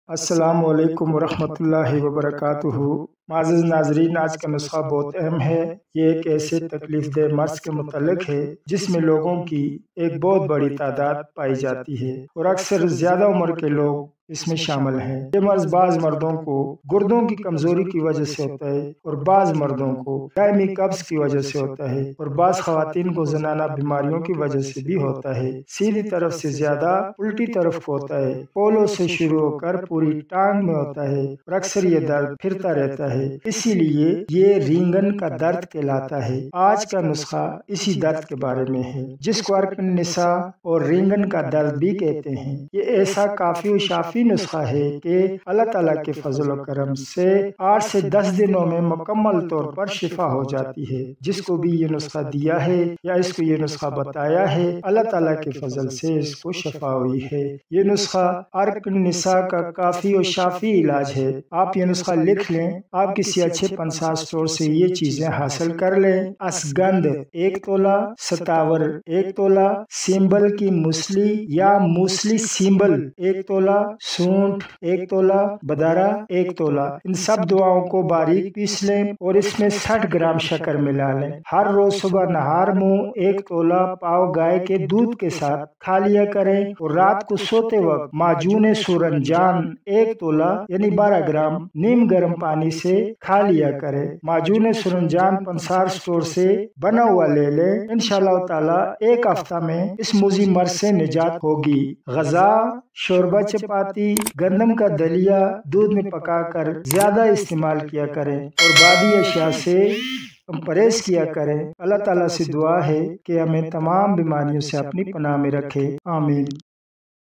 السلام علیکم ورحمۃ اللہ وبرکاتہ۔ معزز ناظرین، آج کا نسخہ بہت اہم ہے۔ یہ ایک ایسے تکلیف دہ مرض کے متعلق ہے جس میں لوگوں کی ایک بہت بڑی تعداد پائی جاتی ہے اور اکثر زیادہ عمر کے لوگ اس میں شامل ہیں۔ یہ مرض بعض مردوں کو گردوں کی کمزوری کی وجہ سے ہوتا ہے اور بعض مردوں کو دائمی قبض کی وجہ سے ہوتا ہے اور بعض خواتین کو زنانہ بیماریوں کی وجہ سے بھی ہوتا ہے۔ سیدھی طرف سے زیادہ الٹی طرف کو ہوتا ہے، پولوں سے شروع ہو کر پوری ٹانگ میں ہوتا ہے اور اکثر یہ درد پھرتا رہتا ہے، اسی لیے یہ رینگن کا درد کہلاتا ہے۔ آج کا نسخہ اسی درد کے بارے میں ہے جس کو ارکن نساء اور رینگن کا درد بھی کہتے ہیں۔ یہ ایسا کافی و شافی نسخہ ہے کہ اللہ تعالیٰ کے فضل و کرم سے 8 سے 10 دنوں میں مکمل طور پر شفا ہو جاتی ہے۔ جس کو بھی یہ نسخہ دیا ہے یا اس کو یہ نسخہ بتایا ہے، اللہ تعالیٰ کے فضل سے اس کو شفا ہوئی ہے۔ یہ نسخہ ارکن نساء کا کافی و شافی علاج ہے۔ آپ یہ نسخہ لکھ لیں، آپ کسی اچھے پنسا اسٹور سے یہ چیزیں حاصل کر لیں۔ اسگند 1 تولہ، ستاور 1 تولہ، سیمبل کی موسلی یا موسلی سیمبل 1 تولہ، سونٹ 1 تولہ، بدارا 1 تولہ، ان سب دعاؤں کو باریک پیس لیں اور اس میں 60 گرام شکر ملا لیں۔ ہر روز صبح نہار منہ 1 تولہ پاؤ گائے کے دودھ کے ساتھ کھا لیا کریں اور رات کو سوتے وقت معجون سورنجان 1 تولہ یعنی 12 گرام نیم گرم پانی سے کھا لیا کریں۔ معجون سورنجان پنسار اسٹور سے بنا ہوا لے لیں، انشاءاللہ تعالی 1 ہفتہ میں اس موذی مرض سے نجات ہوگی۔ غذا: شوربہ چپاتی، گندم کا دلیا دودھ میں پکا کر زیادہ استعمال کیا کریں اور بادی اشیاء سے پرہیز کیا کریں۔ اللہ تعالیٰ سے دعا ہے کہ ہمیں تمام بیماریوں سے اپنی پناہ میں رکھے، آمین۔